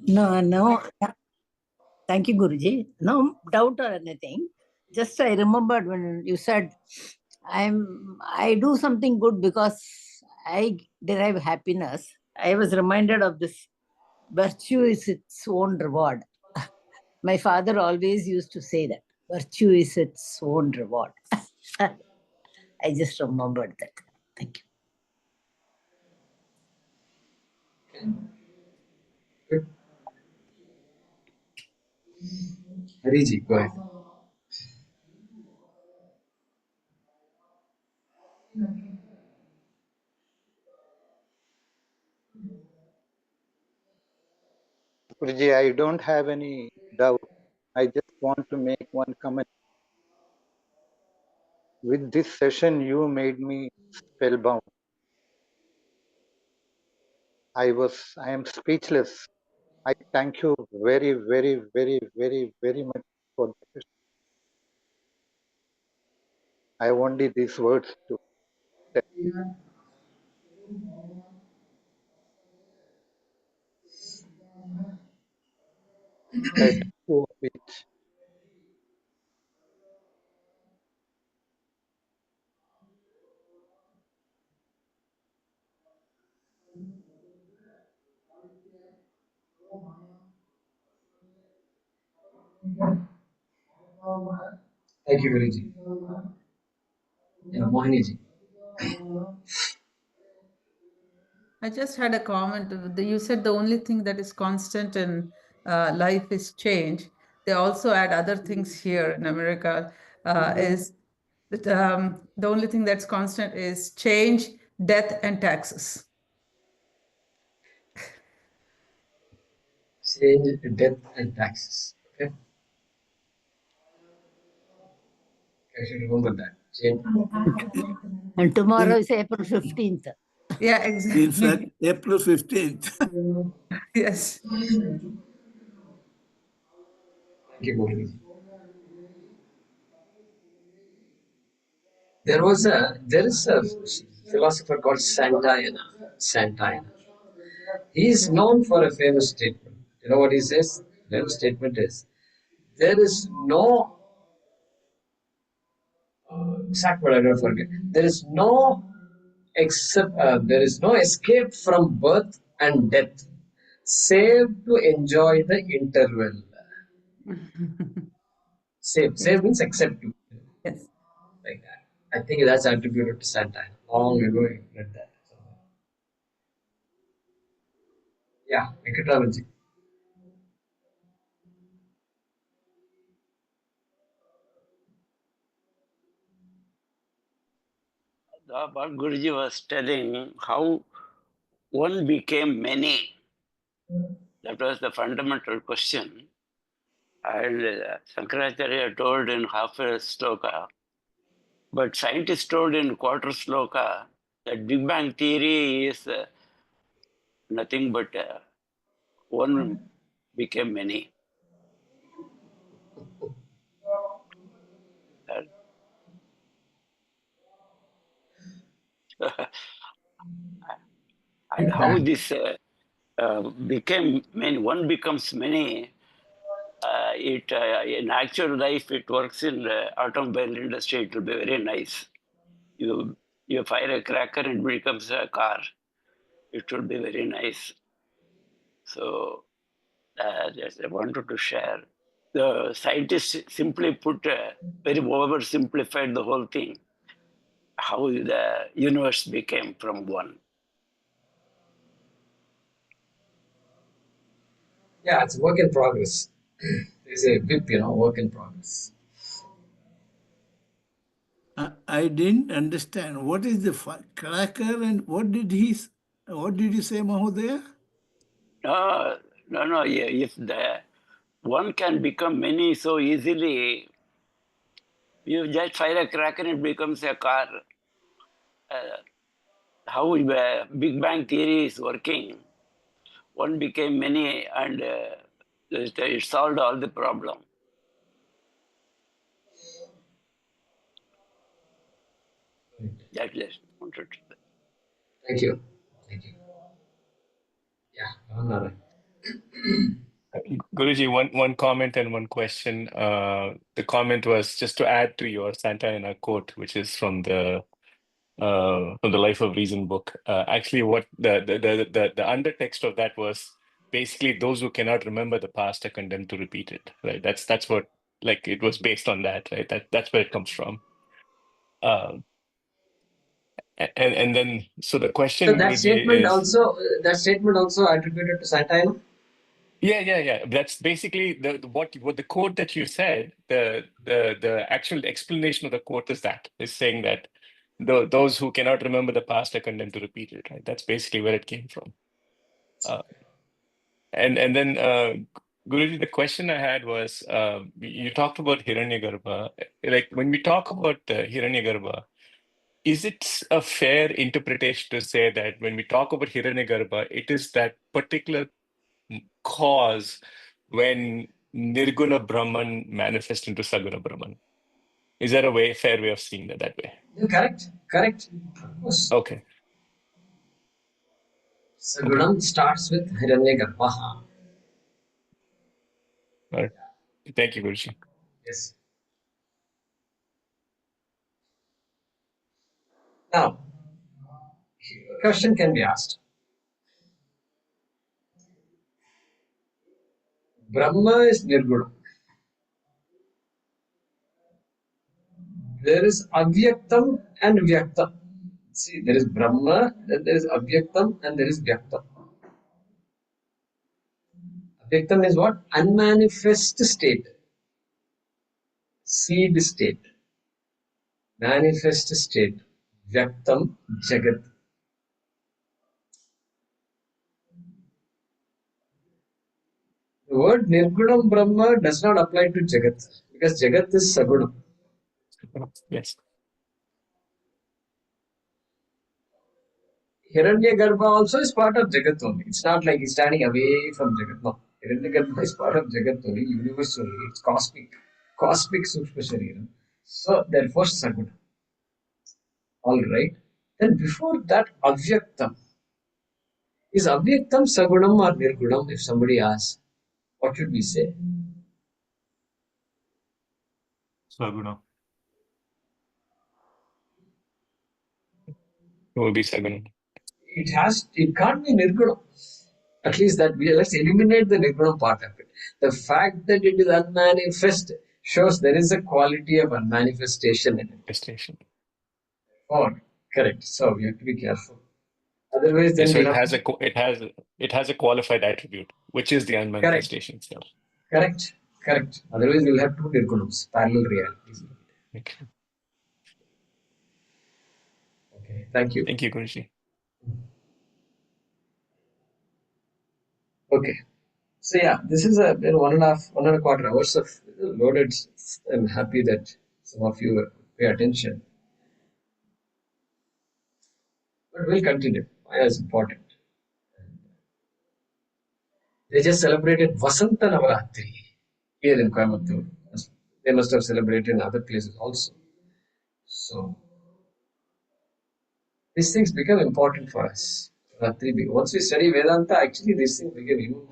No, no. Thank you, Guruji. No doubt or anything. Just I remembered when you said, I do something good because I derive happiness. I was reminded of this virtue is its own reward. My father always used to say that virtue is its own reward. I just remembered that. Thank you. Good. Hariji, go ahead. Guruji, I don't have any doubt. I just want to make one comment. With this session, you made me spellbound. I am speechless. I thank you very, very, very, very, very much for the session. I have only these words to say. Let go of it. Thank you, Hariji. Yeah, Mohiniji. I just had a comment. You said the only thing that is constant in life is change. They also add other things here in America. Is that the only thing that's constant is change, death, and taxes. Change, death, and taxes. Okay. I should remember that. Change. And tomorrow is April 15th. Yeah, exactly. In fact, April 15th. Yes. Thank you, Mohiniji. There is a philosopher called Santayana. He is known for a famous statement. You know what he says? The famous statement is, there is no exact word I don't forget. There is no there is no escape from birth and death, save to enjoy the interval. Save means accept to. Yes. Like that. I think that's attributed to Santana. Long ago I read that. Yeah, Venkataramanji. What Guruji was telling, how one became many. That was the fundamental question. And Shankaracharya told in half a sloka, but scientists told in quarter sloka that Big Bang theory is nothing but one became many. And how this became many, one becomes many. In actual life, it works in the automobile industry. It will be very nice. You fire a cracker, it becomes a car. It will be very nice. So just I wanted to share. The scientists simply put very oversimplified the whole thing. How the universe became from one. Yeah, it's a work in progress. There's a bit, work in progress. I didn't understand. What is the cracker and what did you say, Mahodaya? No. Yeah, if the one can become many so easily, you just fire a cracker, it becomes a car. How Big Bang theory is working. One became many, and it solved all the problem. That just wanted to say. Thank you. Thank you. Yeah, Narayan. Guruji, one comment and one question. The comment was just to add to your Santayana quote, which is from the Life of Reason book. Actually, what the undertext of that was basically those who cannot remember the past are condemned to repeat it. Right. That's what, like, it was based on that. Right. That's where it comes from. And then so the So question, that Guruji, statement is. also attributed to Santayana? Yeah. That's basically what the quote that you said. The actual explanation of the quote is saying that those who cannot remember the past are condemned to repeat it. Right. That's basically where it came from. And then Guruji, the question I had was, you talked about Hiranyagarbha. Like, when we talk about Hiranyagarbha, is it a fair interpretation to say that when we talk about Hiranyagarbha, it is that particular cause when Nirguna Brahman manifests into Saguna Brahman? Is that a fair way of seeing that way? Correct. Of course. Okay. Sagunam starts with Hiranyagarbha. All right. Thank you, Guruji. Yes. Now, a question can be asked. Brahma is Nirguna. There is Avyaktam and Vyaktam. See, there is Brahma, then there is Avyaktam, and there is Vyaktam. Avyaktam is what? Unmanifest state. Seed state. Manifest state. Vyaktam, Jagat. The word Nirgunam Brahma does not apply to Jagat because Jagat is Sagunam. Yes. Hiranyagarbha also is part of Jagat only. It's not like he's standing away from Jagat. No. Hiranyagarbha is part of Jagat only, universe only. It's cosmic. Cosmic Sukshma Shariram. So, therefore, Saguna. Alright. Then before that, Avyaktam. Is Avyaktam Sagunam or Nirgunam? If somebody asks, what should we say? Saguna. It will be Saguna. It can't be Nirgunam. At least let's eliminate the Nirgunam part of it. The fact that it is unmanifest shows there is a quality of unmanifestation in it. Station. Oh, correct. So we have to be careful. Otherwise, then So we'll it have has a qualified attribute, which is the unmanifestation itself. Correct. Otherwise, we'll have two Nirgunams, parallel realities. Okay. Thank you. Thank you, Guruji. Okay. So yeah, this is a 1.5 hours of loaded. I'm happy that some of you pay attention. But we'll continue. Maya is important. They just celebrated Vasanta Navaratri here in Coimbatore. They must have celebrated in other places also. So these things become important for us. Once we study Vedanta, actually these things become even more.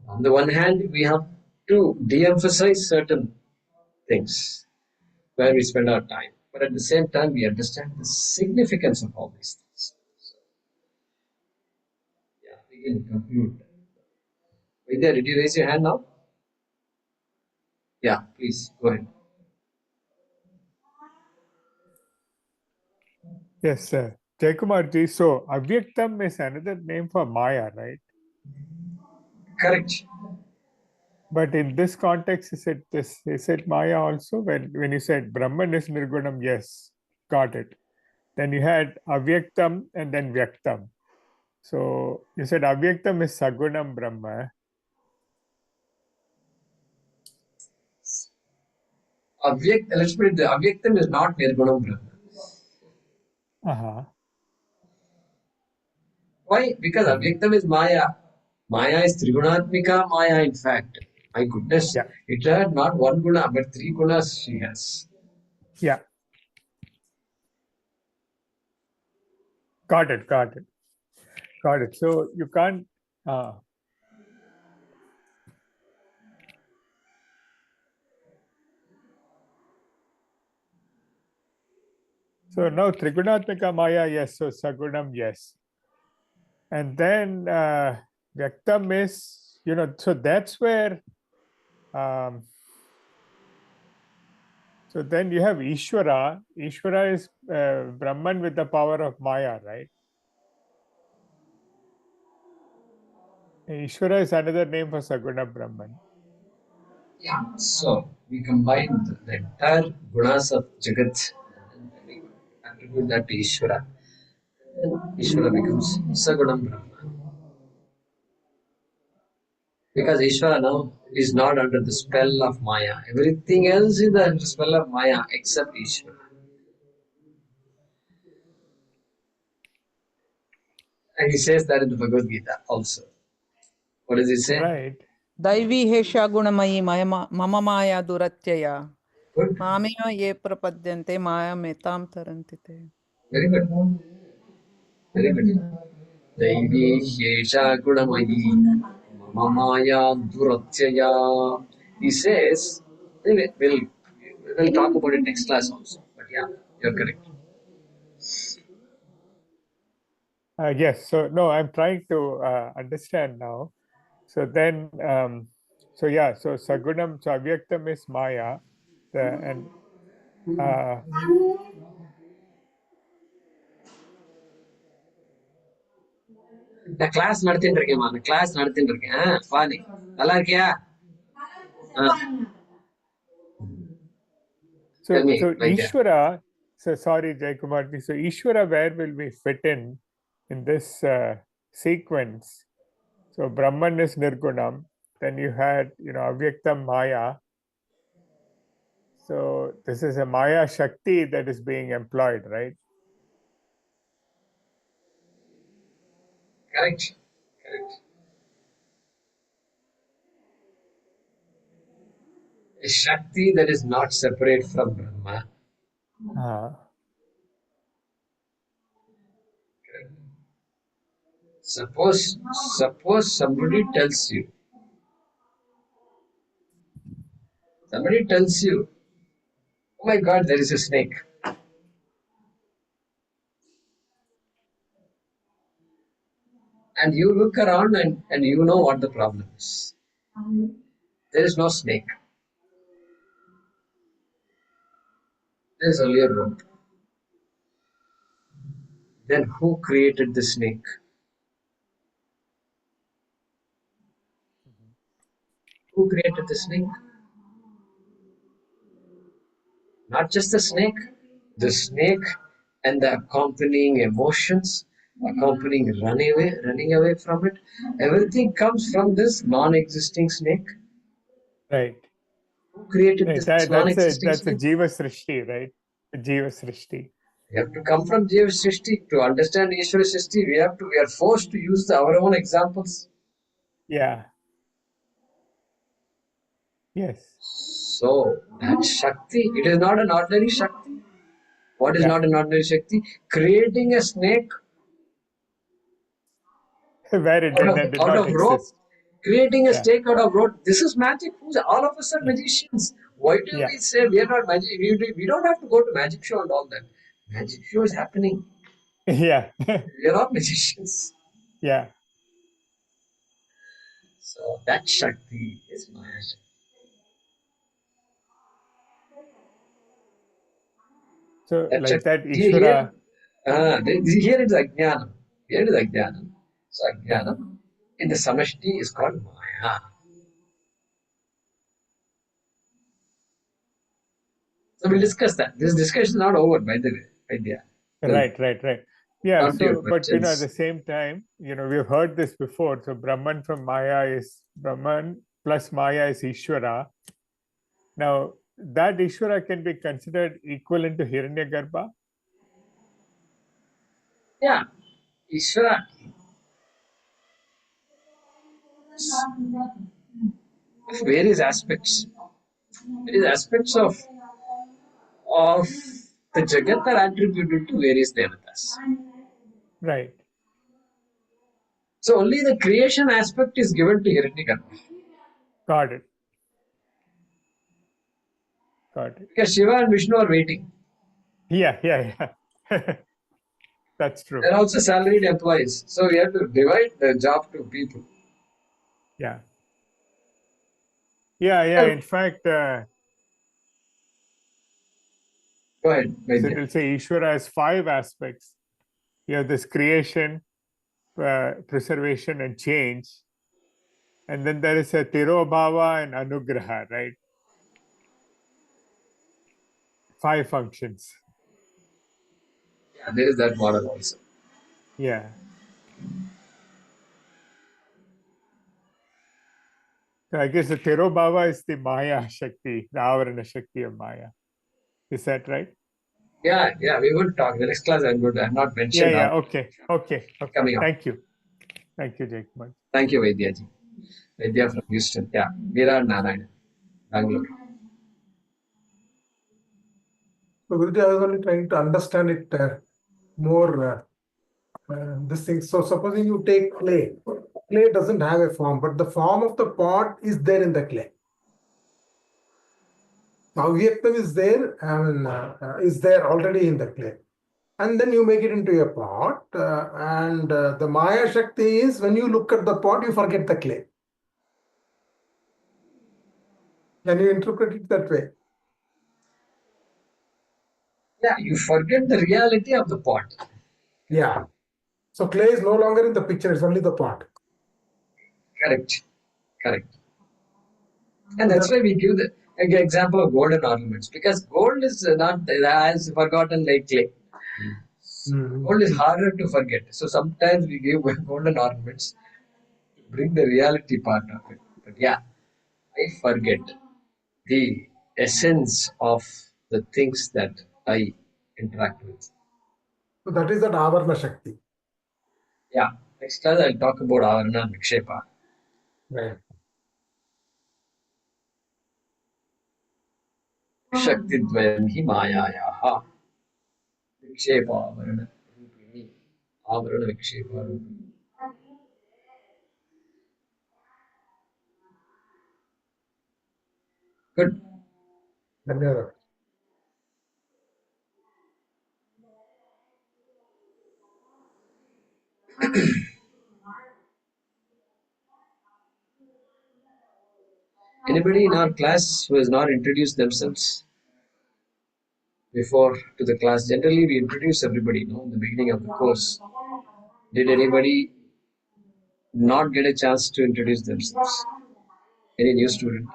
On the one hand, we have to de-emphasize certain things where we spend our time. But at the same time, we understand the significance of all these things. So, yeah, we can conclude. Vidya, did you raise your hand now? Yeah, please go ahead. Yes, sir. Jaykumarji, so Avyaktam is another name for Maya, right? Correct. But in this context, is it Maya also? When you said Brahman is Nirgunam, yes, got it. Then you had Avyaktam and then Vyaktam. So you said Avyaktam is Sagunam Brahma. Let's put it there. Avyaktam is not Nirgunam Brahma. Uh-huh. Why? Because Avyaktam is Maya. Maya is Trigunatmika Maya, in fact. My goodness. Yeah. It had not one guna, but three gunas she has. Yeah. Got it. So you can't Ah. So now Trigunatmika Maya, yes. So Sagunam, yes. And then Vyaktam is, so that's where, so then you have Ishvara. Ishvara is Brahman with the power of Maya, right? Ishvara is another name for Saguna Brahman. Yeah, so we combine the entire gunas of Jagat and we attribute that to Ishvara. And Ishvara becomes Sagunam Brahma. Because Ishvara now is not under the spell of Maya. Everything else is under the spell of Maya except Ishvara. And he says that in the Bhagavad Gita also. What does he say? Right. दैवी हेषा गुणमयी मम माया दुरत्यया Good. मामेव ये प्रपद्यन्ते मायामेतां तरन्ति ते. Very good. Very good. Daivi Hyesha Gudamayi Mamaya Duratyaya. He says, we'll talk about it next class also. But yeah, you're correct. Yes. So no, I'm trying to understand now. So then, so yeah, so Sagunam, so Avyaktam is Maya, and நான் class நடத்திட்டு இருக்கேன் நான் class நடத்திட்டு இருக்கேன் பானி நல்லா இருக்கியா so me so like that. Ishvara. So sorry, Jaykumar. So Ishvara, where will we fit in this sequence? So Brahman is Nirgunam. Then you had, Avyaktam Maya. So this is a Maya Shakti that is being employed, right? Correct. Correct. A Shakti that is not separate from Brahma. Suppose somebody tells you, oh my God, there is a snake. And you look around and you know what the problem is. There is no snake. There is only a rope. Then who created the snake? Who created the snake? Not just the snake and the accompanying emotions, accompanying running away from it. Everything comes from this non-existing snake. Right. Who created Right. this non-existing That's a snake? Jiva Srishti, right? A Jiva Srishti. We have to come from Jiva Srishti. To understand Ishvara Srishti, we are forced to use our own examples. Yeah. Yes. So that Shakti, it is not an ordinary Shakti. What is not an ordinary Shakti? Creating a snake Where it did out not of rope. exist. Creating a Yeah. snake out of rope. This is magic. All of us are magicians. Why do we say we are not magic? We don't have to go to magic show and all that. Magic show is happening. Yeah. We are all magicians. Yeah. So that Shakti is Maya Shakti. So That like Shakti. that Ishvara. Here it is Ajnanam. Here it is Ajnanam. So Ajnanam in the Samashti is called Maya. So we'll discuss that. This discussion is not over, by the way. Idea. Right. Yeah. Come to your So, but at questions. the same time, we've heard this before. So Brahman from Maya is Brahman plus Maya is Ishvara. Now that Ishvara can be considered equivalent to Hiranyagarbha. Yeah, Ishvara. Various aspects. Various aspects of the Jagat are attributed to various devatas. Right. So only the creation aspect is given to Hiranyagarbha. Got it. Got it. Because Shiva and Vishnu are waiting. Yeah. That's true. They're also salaried employees. So we have to divide the job to people. Yeah. Well, In fact, go ahead, so Vaidya. it'll say Ishvara has 5 aspects. You have this creation, preservation, and change. And then there is a Tirobhava and Anugraha, right? 5 functions. Yeah, there is that model also. Yeah. So I guess the Tirobhava is the Maya Shakti, the Avarana Shakti of Maya. Is that right? Yeah, we will talk. The next class I'm not mentioned. Yeah. Okay. Coming up. Thank you, Jake. Thank you, Vaidya ji. Vaidya from Houston. Yeah, Veera Narayan, Bangalore. So, Guruji, I was only trying to understand it more. This thing. So, supposing you take clay. Clay doesn't have a form, but the form of the pot is there in the clay. Avyaktam is there, is there already in the clay. And then you make it into a pot. And the Maya Shakti is when you look at the pot, you forget the clay. Can you interpret it that way? Yeah, you forget the reality of the pot. Yeah. So clay is no longer in the picture, it's only the pot. Correct. And that's why we give the example of golden ornaments, because gold is not as forgotten like clay. Gold is harder to forget. So sometimes we give golden ornaments to bring the reality part of it. But yeah, I forget the essence of the things that I interact with. So that is that Avarna Shakti. Yeah, next class I'll talk about Avarana and Vikshepa. Right. Shaktidvayam hi mayayaha. Vikshepa avarana rupini. Avarana Vikshepa rupini. Good. Dhanyawad. Anybody in our class who has not introduced themselves before to the class? Generally, we introduce everybody, in the beginning of the course. Did anybody not get a chance to introduce themselves? Any new student?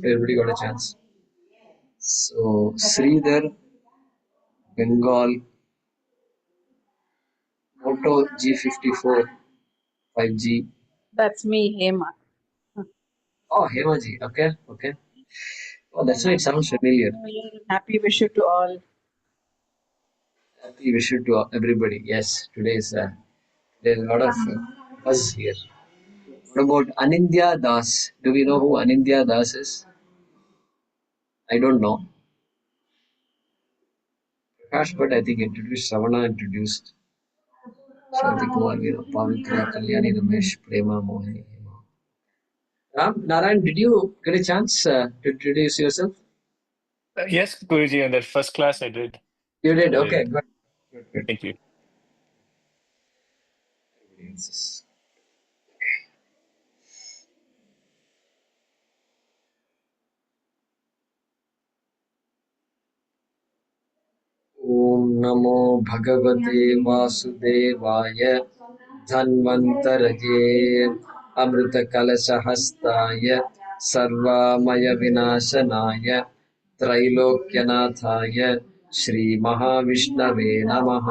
Everybody got a chance. So, Sridhar, Bengal, Moto G54, 5G. That's me, Hema. Oh, Hemaji. Okay. Oh, that's why it sounds familiar. Happy wish you to all. Happy wish to everybody. Yes, there's a lot of buzz here. What about Anindya Das? Do we know who Anindya Das is? I don't know. Prakash, but I think introduced Savana, introduced Shardi Kumar, Pavitra, Kalyani, Ramesh, Prema, Mohini. Ram, Narayan, did you get a chance to introduce yourself? Yes, Guruji, in that first class I did. You did? I Okay, did. good. Thank you. ॐ नमो भगवते वासुदेवाय धन्वन्तरये अमृतकलशहस्ताय सर्वामयविनाशनाय त्रैलोक्यनाथाय श्रीमहाविष्णवे नमः